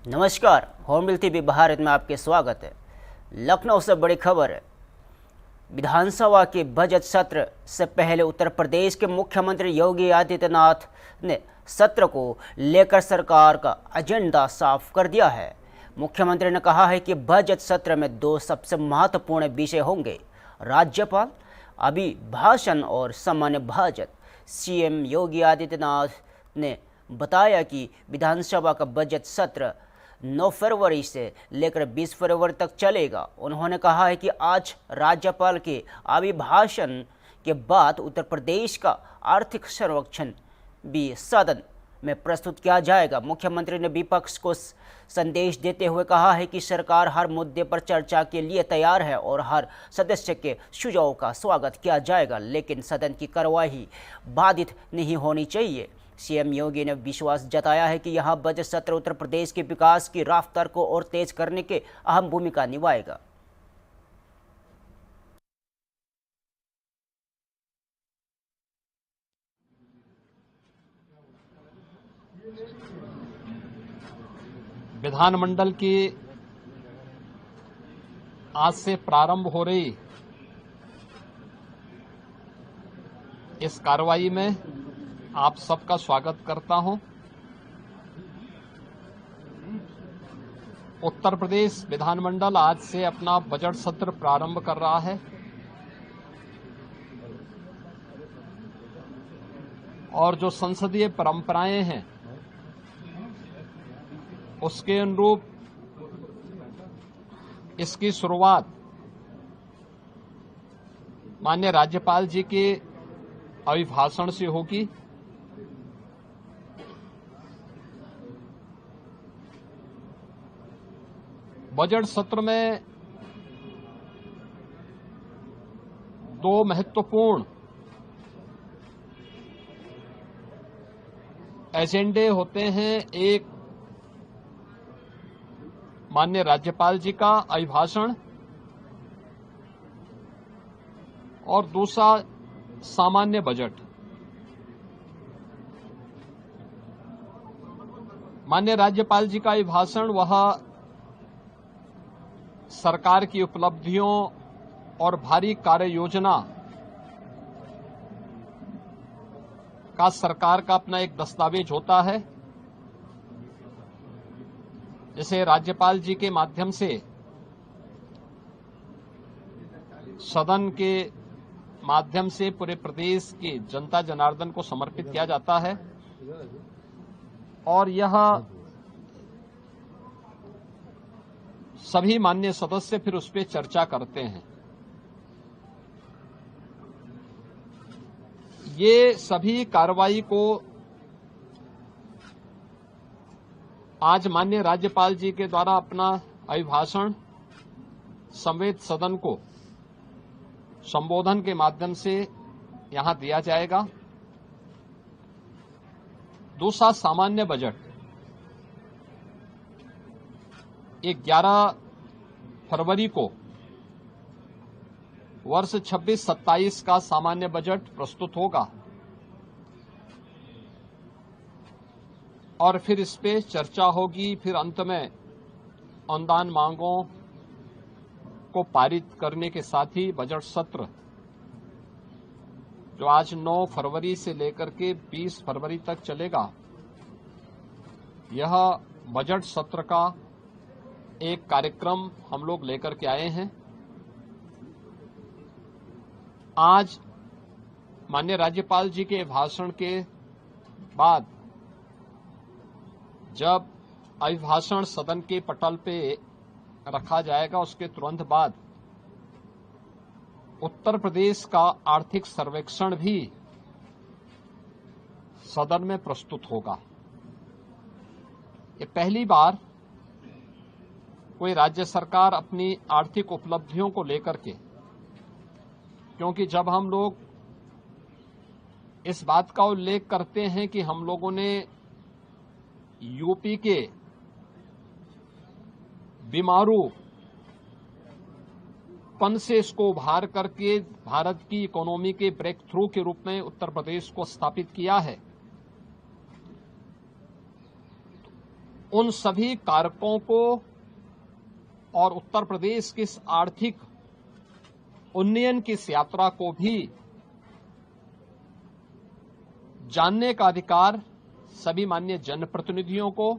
नमस्कार, होमबिल टीवी भारत में आपके स्वागत है। लखनऊ से बड़ी खबर है। विधानसभा के बजट सत्र से पहले उत्तर प्रदेश के मुख्यमंत्री योगी आदित्यनाथ ने सत्र को लेकर सरकार का एजेंडा साफ कर दिया है। मुख्यमंत्री ने कहा है कि बजट सत्र में दो सबसे महत्वपूर्ण विषय होंगे: राज्यपाल अभिभाषण और सामान्य बजट। सीएम योगी आदित्यनाथ ने बताया कि विधानसभा का बजट सत्र 9 फरवरी से लेकर 20 फरवरी तक चलेगा। उन्होंने कहा है कि आज राज्यपाल के अभिभाषण के बाद उत्तर प्रदेश का आर्थिक सर्वेक्षण भी सदन में प्रस्तुत किया जाएगा। मुख्यमंत्री ने विपक्ष को संदेश देते हुए कहा है कि सरकार हर मुद्दे पर चर्चा के लिए तैयार है और हर सदस्य के सुझाव का स्वागत किया जाएगा, लेकिन सदन की कार्यवाही बाधित नहीं होनी चाहिए। सीएम योगी ने विश्वास जताया है कि यह बजट सत्र उत्तर प्रदेश के विकास की रफ्तार को और तेज करने के अहम भूमिका निभाएगा। विधानमंडल की आज से प्रारंभ हो रही इस कार्रवाई में आप सबका स्वागत करता हूं। उत्तर प्रदेश विधानमंडल आज से अपना बजट सत्र प्रारंभ कर रहा है और जो संसदीय परंपराएं हैं उसके अनुरूप इसकी शुरुआत माननीय राज्यपाल जी के अभिभाषण से होगी। बजट सत्र में दो महत्वपूर्ण एजेंडे होते हैं। एक माननीय राज्यपाल जी का अभिभाषण और दूसरा सामान्य बजट। माननीय राज्यपाल जी का अभिभाषण वह सरकार की उपलब्धियों और भारी कार्य योजना का सरकार का अपना एक दस्तावेज होता है, जिसे राज्यपाल जी के माध्यम से सदन के माध्यम से पूरे प्रदेश की जनता जनार्दन को समर्पित किया जाता है और यह सभी माननीय सदस्य फिर उस पर चर्चा करते हैं। ये सभी कार्रवाई को आज माननीय राज्यपाल जी के द्वारा अपना अभिभाषण समेत सदन को संबोधन के माध्यम से यहां दिया जाएगा। दूसरा सामान्य बजट 11 फरवरी को वर्ष 26-27 का सामान्य बजट प्रस्तुत होगा और फिर इस पे चर्चा होगी। फिर अंत में अनुदान मांगों को पारित करने के साथ ही बजट सत्र जो आज 9 फरवरी से लेकर के 20 फरवरी तक चलेगा, यह बजट सत्र का एक कार्यक्रम हम लोग लेकर के आए हैं। आज माननीय राज्यपाल जी के भाषण के बाद जब अभिभाषण सदन के पटल पे रखा जाएगा, उसके तुरंत बाद उत्तर प्रदेश का आर्थिक सर्वेक्षण भी सदन में प्रस्तुत होगा। ये पहली बार कोई राज्य सरकार अपनी आर्थिक उपलब्धियों को लेकर के, क्योंकि जब हम लोग इस बात का उल्लेख करते हैं कि हम लोगों ने यूपी के बीमारू पन से इसको उभार करके भारत की इकोनॉमी के ब्रेक थ्रू के रूप में उत्तर प्रदेश को स्थापित किया है, उन सभी कारकों को और उत्तर प्रदेश की इस आर्थिक उन्नयन की इस यात्रा को भी जानने का अधिकार सभी माननीय जनप्रतिनिधियों को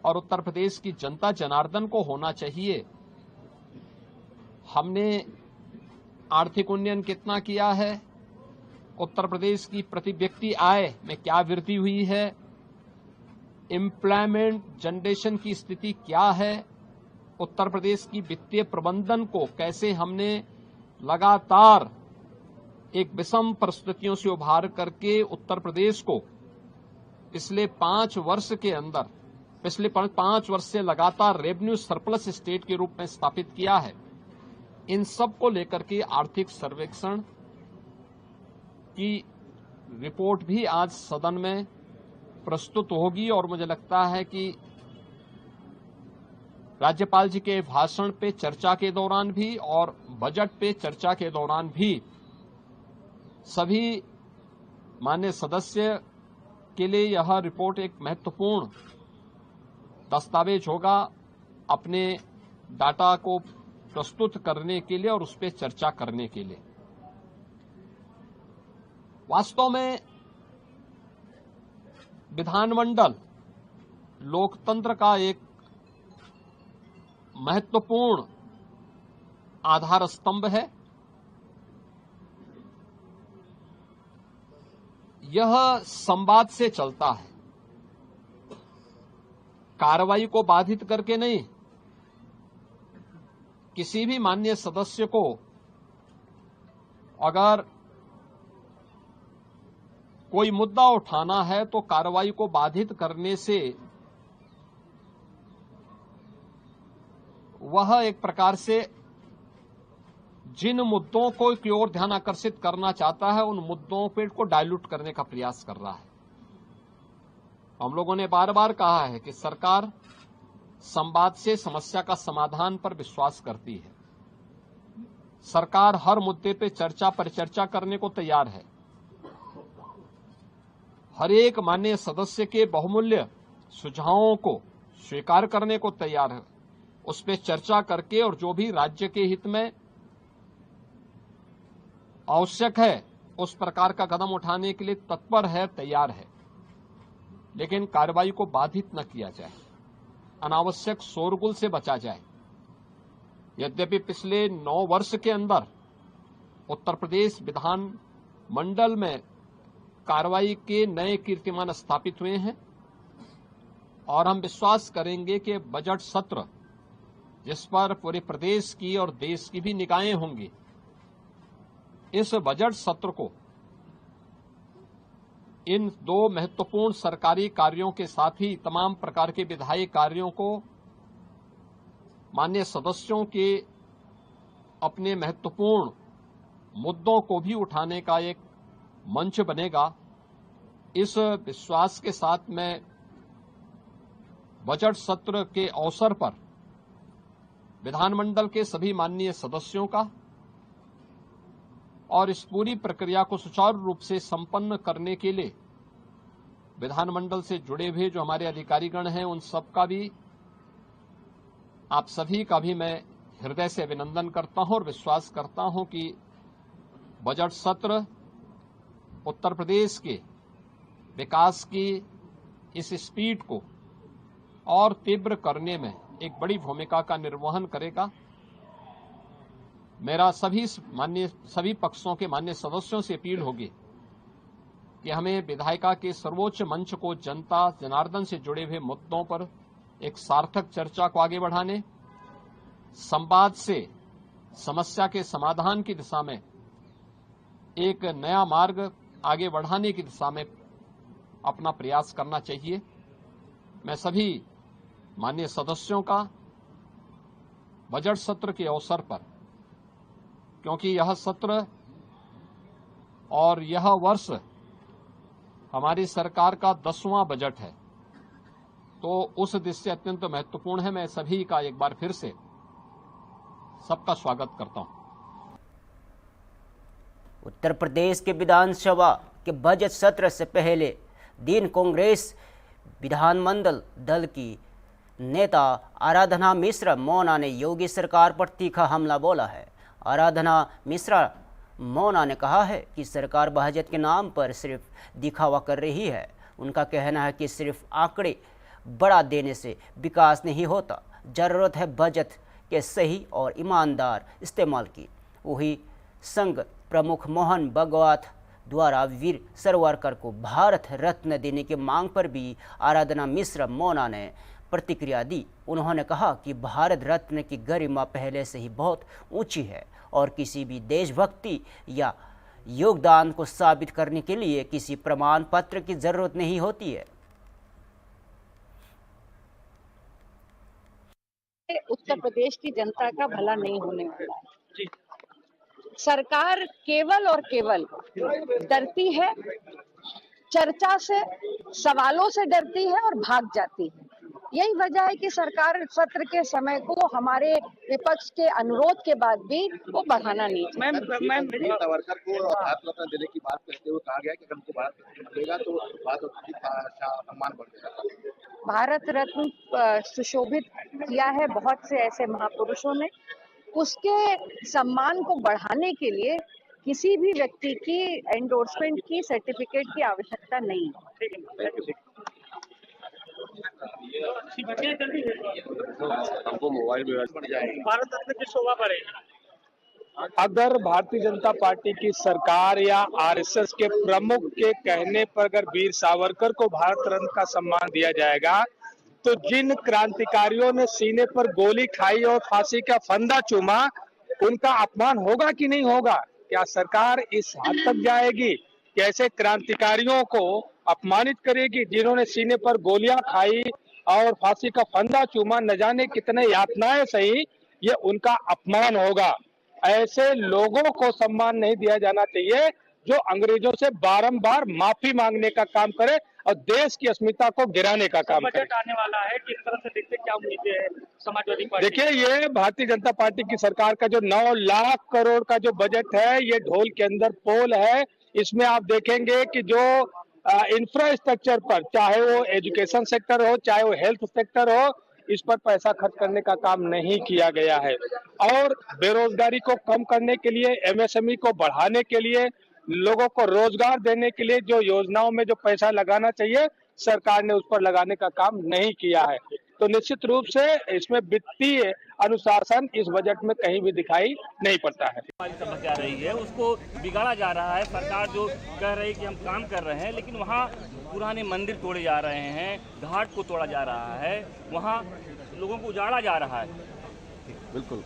और उत्तर प्रदेश की जनता जनार्दन को होना चाहिए। हमने आर्थिक उन्नयन कितना किया है, उत्तर प्रदेश की प्रति व्यक्ति आय में क्या वृद्धि हुई है, एम्प्लॉयमेंट जनरेशन की स्थिति क्या है, उत्तर प्रदेश की वित्तीय प्रबंधन को कैसे हमने लगातार एक विषम परिस्थितियों से उभार करके उत्तर प्रदेश को पिछले 5 वर्ष के अंदर पिछले 5 वर्ष से लगातार रेवेन्यू सरप्लस स्टेट के रूप में स्थापित किया है। इन सब को लेकर के आर्थिक सर्वेक्षण की रिपोर्ट भी आज सदन में प्रस्तुत होगी और मुझे लगता है कि राज्यपाल जी के भाषण पे चर्चा के दौरान भी और बजट पे चर्चा के दौरान भी सभी माननीय सदस्य के लिए यह रिपोर्ट एक महत्वपूर्ण दस्तावेज होगा अपने डाटा को प्रस्तुत करने के लिए और उस पर चर्चा करने के लिए। वास्तव में विधानमंडल लोकतंत्र का एक महत्वपूर्ण आधार स्तंभ है। यह संवाद से चलता है, कार्रवाई को बाधित करके नहीं। किसी भी माननीय सदस्य को अगर कोई मुद्दा उठाना है तो कार्रवाई को बाधित करने से वह एक प्रकार से जिन मुद्दों को की ओर ध्यान आकर्षित करना चाहता है उन मुद्दों पे को डाइल्यूट करने का प्रयास कर रहा है। हम लोगों ने बार बार कहा है कि सरकार संवाद से समस्या का समाधान पर विश्वास करती है। सरकार हर मुद्दे पे चर्चा परिचर्चा करने को तैयार है। हर एक माननीय सदस्य के बहुमूल्य सुझावों को स्वीकार करने को तैयार है, उस पर चर्चा करके और जो भी राज्य के हित में आवश्यक है उस प्रकार का कदम उठाने के लिए तत्पर है, तैयार है। लेकिन कार्रवाई को बाधित न किया जाए, अनावश्यक शोरगुल से बचा जाए। यद्यपि पिछले 9 वर्ष के अंदर उत्तर प्रदेश विधान मंडल में कार्रवाई के नए कीर्तिमान स्थापित हुए हैं और हम विश्वास करेंगे कि बजट सत्र जिस पर पूरे प्रदेश की और देश की भी निगाहें होंगी, इस बजट सत्र को इन 2 महत्वपूर्ण सरकारी कार्यों के साथ ही तमाम प्रकार के विधायी कार्यों को माननीय सदस्यों के अपने महत्वपूर्ण मुद्दों को भी उठाने का एक मंच बनेगा। इस विश्वास के साथ मैं बजट सत्र के अवसर पर विधानमंडल के सभी माननीय सदस्यों का और इस पूरी प्रक्रिया को सुचारू रूप से संपन्न करने के लिए विधानमंडल से जुड़े हुए जो हमारे अधिकारीगण हैं उन सब का भी, आप सभी का भी मैं हृदय से अभिनंदन करता हूं और विश्वास करता हूं कि बजट सत्र उत्तर प्रदेश के विकास की इस स्पीड को और तीव्र करने में एक बड़ी भूमिका का निर्वहन करेगा। मेरा सभी पक्षों के माननीय सदस्यों से अपील होगी कि हमें विधायिका के सर्वोच्च मंच को जनता जनार्दन से जुड़े हुए मुद्दों पर एक सार्थक चर्चा को आगे बढ़ाने, संवाद से समस्या के समाधान की दिशा में एक नया मार्ग आगे बढ़ाने की दिशा में अपना प्रयास करना चाहिए। मैं सभी माननीय सदस्यों का बजट सत्र के अवसर पर, क्योंकि यह सत्र और यह वर्ष हमारी सरकार का 10वां बजट है, तो उस दृष्टि से अत्यंत महत्वपूर्ण है। मैं सभी का एक बार फिर से सबका स्वागत करता हूं। उत्तर प्रदेश के विधानसभा के बजट सत्र से पहले दिन कांग्रेस विधानमंडल दल की नेता आराधना मिश्रा मोना ने योगी सरकार पर तीखा हमला बोला है। आराधना मिश्रा मोना ने कहा है कि सरकार बजट के नाम पर सिर्फ दिखावा कर रही है। उनका कहना है कि सिर्फ आंकड़े बढ़ा देने से विकास नहीं होता, जरूरत है बजट के सही और ईमानदार इस्तेमाल की। वही संघ प्रमुख मोहन भागवत द्वारा वीर सावरकर को भारत रत्न देने की मांग पर भी आराधना मिश्रा मोना ने प्रतिक्रिया दी। उन्होंने कहा कि भारत रत्न की गरिमा पहले से ही बहुत ऊंची है और किसी भी देशभक्ति या योगदान को साबित करने के लिए किसी प्रमाण पत्र की जरूरत नहीं होती है। उत्तर प्रदेश की जनता का भला नहीं होने वाला है। सरकार केवल और केवल डरती है, चर्चा से, सवालों से डरती है और भाग जाती है। यही वजह है कि सरकार सत्र के समय को हमारे विपक्ष के अनुरोध के बाद भी वो बढ़ाना नहीं चाहती। मैम सावरकर को भारत रत्न देने की बात कहते हुए कहा गया कि अगर उनको भारत रत्न मिलेगा तो भारत रत्न का सम्मान बढ़ जाएगा। भारत रत्न सुशोभित किया है बहुत से ऐसे महापुरुषों ने। उसके सम्मान को बढ़ाने के लिए किसी भी व्यक्ति की एंडोर्समेंट की, सर्टिफिकेट की आवश्यकता नहीं है। हमको मोबाइल में बढ़ जाएगी, भारत रत्न की शोभा बढ़ेगी। अगर भारतीय जनता पार्टी की सरकार या आरएसएस के प्रमुख के कहने पर अगर वीर सावरकर को भारत रत्न का सम्मान दिया जाएगा तो जिन क्रांतिकारियों ने सीने पर गोली खाई और फांसी का फंदा चूमा, उनका अपमान होगा कि नहीं होगा? क्या सरकार इस हद तक जाएगी कि ऐसे क्रांतिकारियों को अपमानित करेगी जिन्होंने सीने पर गोलियां खाई और फांसी का फंदा चूमा? न जाने कितने यातनाएं सही, ये उनका अपमान होगा। ऐसे लोगों को सम्मान नहीं दिया जाना चाहिए जो अंग्रेजों से बारंबार माफी मांगने का काम करे और देश की अस्मिता को गिराने का काम करे। बजट आने वाला है, किस तरह से देखते, क्या उम्मीदें हैं समाजवादी पार्टी? देखिए, ये भारतीय जनता पार्टी की सरकार का जो 9 लाख करोड़ का जो बजट है, ये ढोल के अंदर पोल है। इसमें आप देखेंगे कि जो इंफ्रास्ट्रक्चर पर, चाहे वो एजुकेशन सेक्टर हो, चाहे वो हेल्थ सेक्टर हो, इस पर पैसा खर्च करने का काम नहीं किया गया है। और बेरोजगारी को कम करने के लिए, एमएसएमई को बढ़ाने के लिए, लोगों को रोजगार देने के लिए जो योजनाओं में जो पैसा लगाना चाहिए, सरकार ने उस पर लगाने का काम नहीं किया है। तो निश्चित रूप से इसमें वित्तीय अनुशासन इस बजट में कहीं भी दिखाई नहीं पड़ता है। हमारी समस्या रही है, उसको बिगाड़ा जा रहा है। सरकार जो कह रही है कि हम काम कर रहे हैं, लेकिन वहाँ पुराने मंदिर तोड़े जा रहे हैं, घाट को तोड़ा जा रहा है, वहाँ लोगों को उजाड़ा जा रहा है। बिल्कुल।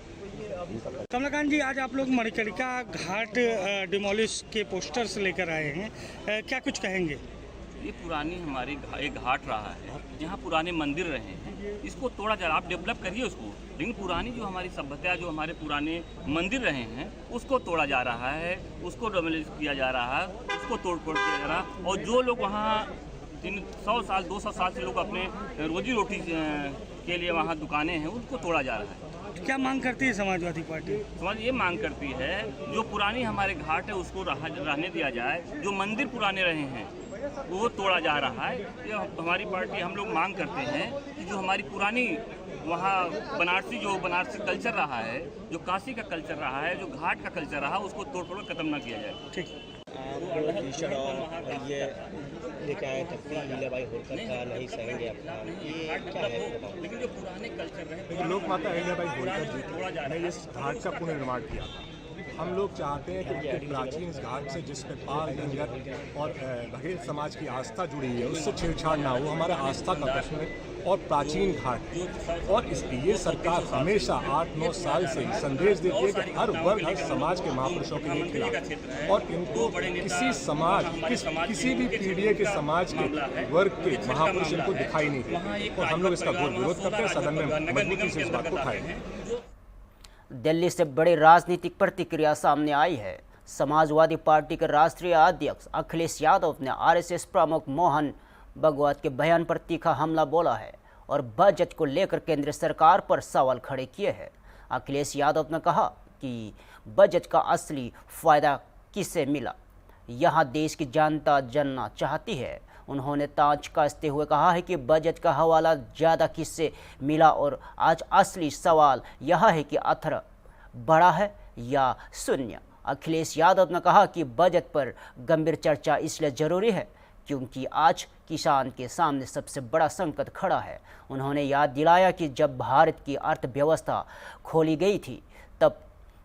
कमलाकांत जी, आज आप लोग मणिकर्णिका घाट डिमोलिश के पोस्टर्स लेकर आए हैं, क्या कुछ कहेंगे? ये पुरानी हमारी एक घाट रहा है, जहाँ पुराने मंदिर रहे हैं, इसको तोड़ा जा रहा है। आप डेवलप करिए उसको, लेकिन पुरानी जो हमारी सभ्यता, जो हमारे पुराने मंदिर रहे हैं, उसको तोड़ा जा रहा है, उसको डिमोलिश किया जा रहा है, उसको तोड़ फोड़ किया जा रहा है। और जो लोग वहाँ 100 साल 200 साल से लोग अपने रोजी रोटी के लिए वहाँ दुकानें हैं, उनको तोड़ा जा रहा है। क्या मांग करती है समाजवादी पार्टी? समाज ये मांग करती है, जो पुरानी हमारे घाट है उसको रहने दिया जाए, जो मंदिर पुराने रहे हैं वो तोड़ा जा रहा है। ये हमारी पार्टी, हम लोग मांग करते हैं कि जो हमारी पुरानी वहाँ बनारसी कल्चर रहा है, जो काशी का कल्चर रहा है, जो घाट का कल्चर रहा है, उसको तोड़ फोड़ खत्म ना किया जाए। ठीक। भीषण और ये लेके आए तख्ती हीलाबाई होलकर का नहीं सहेंगे अपमान, ये क्या है? लेकिन जो पुराने कल्चर रहे, लोक माता अहिल्याबाई होलकर जी ने इस घाट का पुनर्निर्माण किया था। हम लोग चाहते हैं कि उनके प्राचीन इस घाट से, जिसमें पाल, लंगर और बघेल समाज की आस्था जुड़ी है, उससे छेड़छाड़ ना हो। हमारा आस्था का प्रश्न है और प्राचीन घाट, और इसलिए सरकार हमेशा 8-9 साल से संदेश देती है कि हर वर्ग, हर समाज के महापुरुषों के लिए खिलाफ, और इनको किसी समाज, किसी भी पीढ़ी के समाज के वर्ग के महापुरुष इनको दिखाई नहीं देते। और हम लोग इसका घोर विरोध करते हैं। सदन में मजबूती से इस बात को उठाएंगे। दिल्ली से बड़ी राजनीतिक प्रतिक्रिया सामने आई है। समाजवादी पार्टी के राष्ट्रीय अध्यक्ष अखिलेश यादव ने आरएसएस प्रमुख मोहन भागवत के बयान पर तीखा हमला बोला है और बजट को लेकर केंद्र सरकार पर सवाल खड़े किए हैं। अखिलेश यादव ने कहा कि बजट का असली फायदा किसे मिला, यहाँ देश की जनता जानना चाहती है। उन्होंने तांच कसते हुए कहा है कि बजट का हवाला ज़्यादा किससे मिला और आज असली सवाल यह है कि अथर बड़ा है या शून्य। अखिलेश यादव ने कहा कि बजट पर गंभीर चर्चा इसलिए जरूरी है क्योंकि आज किसान के सामने सबसे बड़ा संकट खड़ा है। उन्होंने याद दिलाया कि जब भारत की अर्थव्यवस्था खोली गई थी तब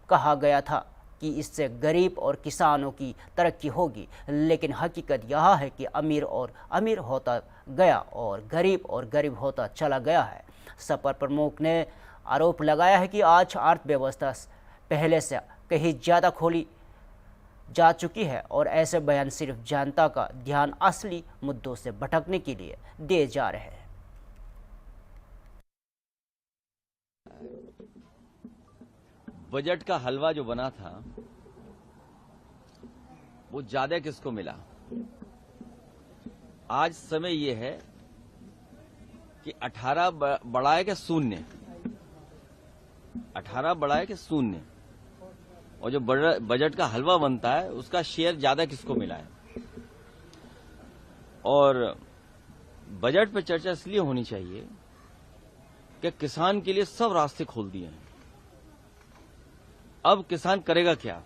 कहा गया था कि इससे गरीब और किसानों की तरक्की होगी, लेकिन हकीकत यह है कि अमीर और अमीर होता गया और गरीब होता चला गया है। सपा प्रमुख ने आरोप लगाया है कि आज अर्थव्यवस्था पहले से कहीं ज़्यादा खोली जा चुकी है और ऐसे बयान सिर्फ जनता का ध्यान असली मुद्दों से भटकने के लिए दिए जा रहे हैं। बजट का हलवा जो बना था वो ज्यादा किसको मिला? आज समय ये है कि 18 बड़ा है कि शून्य, 18 बड़ा है कि शून्य, और जो बजट का हलवा बनता है उसका शेयर ज्यादा किसको मिला है। और बजट पर चर्चा इसलिए होनी चाहिए कि किसान के लिए सब रास्ते खोल दिए हैं। अब किसान करेगा क्या?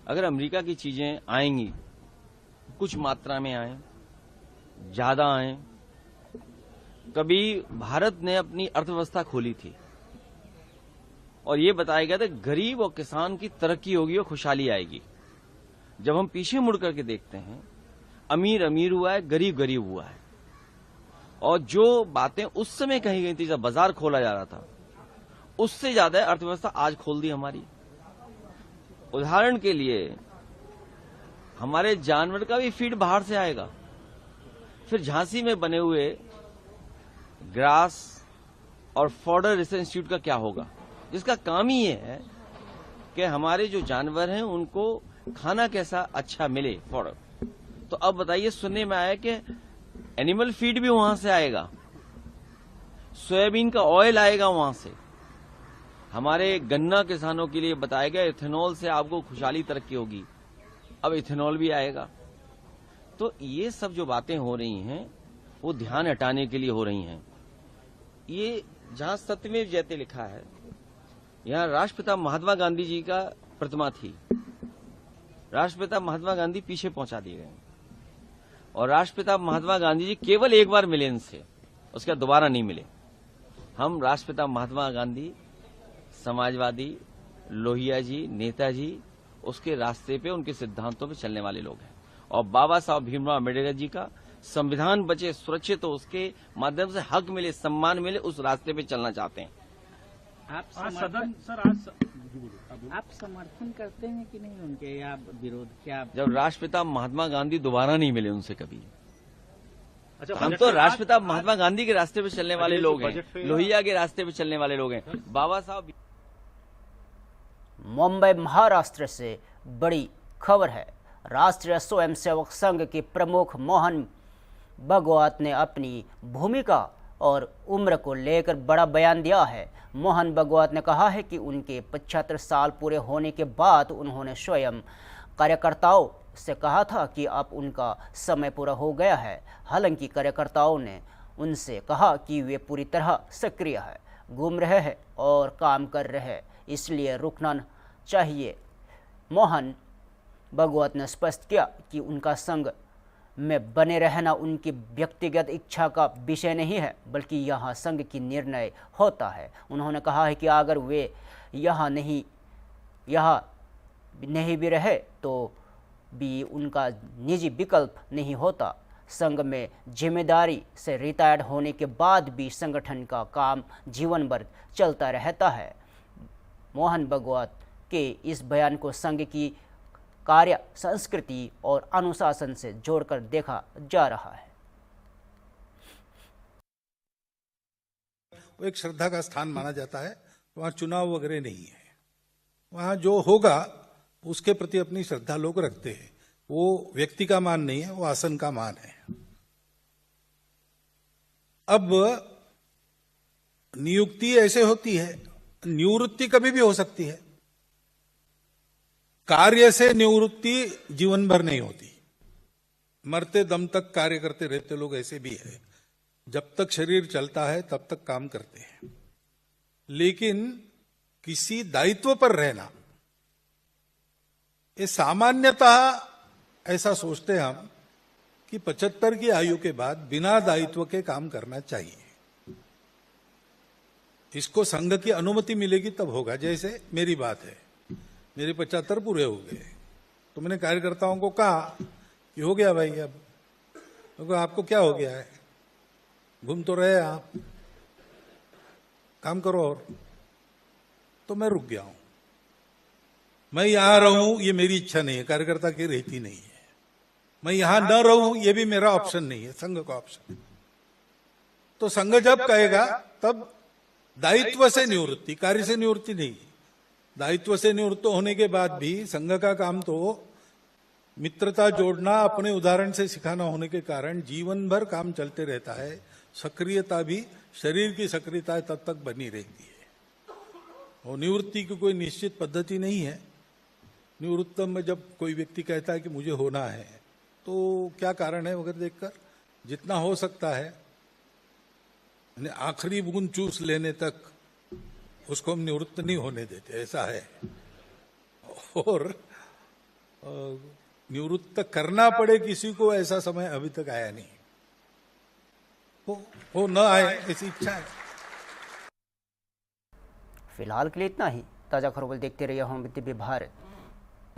अगर अमेरिका की चीजें आएंगी, कुछ मात्रा में आए, ज्यादा आए, कभी भारत ने अपनी अर्थव्यवस्था खोली थी और ये बताया गया था गरीब और किसान की तरक्की होगी और खुशहाली आएगी। जब हम पीछे मुड़ करके देखते हैं, अमीर अमीर हुआ है, गरीब गरीब हुआ है, और जो बातें उस समय कही गई थी जब बाजार खोला जा रहा था, उससे ज्यादा अर्थव्यवस्था आज खोल दी हमारी। उदाहरण के लिए हमारे जानवर का भी फीड बाहर से आएगा। फिर झांसी में बने हुए ग्रास और फॉडर रिसर्च इंस्टीट्यूट का क्या होगा, जिसका काम ही ये है कि हमारे जो जानवर हैं उनको खाना कैसा अच्छा मिले, फॉडर। तो अब बताइए, सुनने में आया कि एनिमल फीड भी वहां से आएगा, सोयाबीन का ऑयल आएगा वहां से। हमारे गन्ना किसानों के लिए बताया गया इथेनॉल से आपको खुशहाली तरक्की होगी, अब इथेनॉल भी आएगा। तो ये सब जो बातें हो रही हैं वो ध्यान हटाने के लिए हो रही हैं। ये जहां सत्यमेव जयते लिखा है, यहां राष्ट्रपिता महात्मा गांधी जी का प्रतिमा थी। राष्ट्रपिता महात्मा गांधी पीछे पहुंचा दिए गए और राष्ट्रपिता महात्मा गांधी जी केवल एक बार मिले इनसे, उसके बाद दोबारा नहीं मिले। हम राष्ट्रपिता महात्मा गांधी, समाजवादी, लोहिया जी, नेताजी, उसके रास्ते पे, उनके सिद्धांतों पे चलने वाले लोग हैं। और बाबा साहब भीमराव अम्बेडकर जी का संविधान बचे, सुरक्षित हो, उसके माध्यम से हक मिले, सम्मान मिले, उस रास्ते पे चलना चाहते हैं। आप समर्थन करते हैं कि नहीं उनके, या विरोध? क्या जब राष्ट्रपिता महात्मा गांधी दोबारा नहीं मिले उनसे कभी, हम तो राष्ट्रपिता महात्मा गांधी के रास्ते पे चलने वाले लोग हैं, लोहिया के रास्ते पे चलने वाले लोग हैं। बाबा साहब। मुंबई महाराष्ट्र से बड़ी खबर है। राष्ट्रीय स्वयंसेवक संघ के प्रमुख मोहन भागवत ने अपनी भूमिका और उम्र को लेकर बड़ा बयान दिया है। मोहन भागवत ने कहा है कि उनके 75 साल पूरे होने के बाद उन्होंने स्वयं कार्यकर्ताओं से कहा था कि अब उनका समय पूरा हो गया है। हालांकि कार्यकर्ताओं ने उनसे कहा कि वे पूरी तरह सक्रिय है, घूम रहे हैं और काम कर रहे हैं, इसलिए रुकना चाहिए। मोहन भागवत ने स्पष्ट किया कि उनका संघ में बने रहना उनकी व्यक्तिगत इच्छा का विषय नहीं है, बल्कि यहाँ संघ की निर्णय होता है। उन्होंने कहा है कि अगर वे यहाँ नहीं भी रहे तो भी उनका निजी विकल्प नहीं होता। संघ में जिम्मेदारी से रिटायर्ड होने के बाद भी संगठन का काम जीवन भर चलता रहता है। मोहन भागवत के इस बयान को संघ की कार्य संस्कृति और अनुशासन से जोड़कर देखा जा रहा है। वो एक श्रद्धा का स्थान माना जाता है, वहाँ चुनाव वगैरह नहीं है। वहाँ जो होगा उसके प्रति अपनी श्रद्धा लोग रखते हैं। वो व्यक्ति का मान नहीं है, वो आसन का मान है। अब नियुक्ति ऐसे होती है, निवृत्ति कभी भी हो सकती है। कार्य से निवृत्ति जीवन भर नहीं होती। मरते दम तक कार्य करते रहते लोग ऐसे भी है। जब तक शरीर चलता है तब तक काम करते हैं, लेकिन किसी दायित्व पर रहना, ये सामान्यतः ऐसा सोचते हैं हम कि 75 की आयु के बाद बिना दायित्व के काम करना चाहिए। इसको संघ की अनुमति मिलेगी तब होगा। जैसे मेरी बात है, मेरे 75 पूरे हो गए तो मैंने कार्यकर्ताओं को कहा कि हो गया भाई, अब तो आपको क्या हो गया है, घूम तो रहे आप, काम करो। और तो मैं रुक गया हूं। मैं यहां रहूं ये मेरी इच्छा नहीं है, कार्यकर्ता की रहती नहीं है। मैं यहां न रहूं ये भी मेरा ऑप्शन नहीं है, संघ का ऑप्शन है। तो संघ जब कहेगा तब दायित्व से निवृत्ति, कार्य से निवृत्ति नहीं। दायित्व से निवृत्त होने के बाद भी संघ का काम तो मित्रता जोड़ना, अपने उदाहरण से सिखाना होने के कारण जीवन भर काम चलते रहता है। सक्रियता भी, शरीर की सक्रियता तब तक बनी रहती है। और निवृत्ति की कोई निश्चित पद्धति नहीं है। निवृत्तम में जब कोई व्यक्ति कहता है कि मुझे होना है, तो क्या कारण है वगैरह देखकर जितना हो सकता है आखिरी बूंद चूस लेने तक उसको हम निवृत्त नहीं होने देते, ऐसा है। और निवृत्त करना पड़े किसी को, ऐसा समय अभी तक आया नहीं। हो न आए ऐसी इच्छा है। फिलहाल के लिए इतना ही। ताज़ा खबरों देखते रहिए होम टीवी भारत।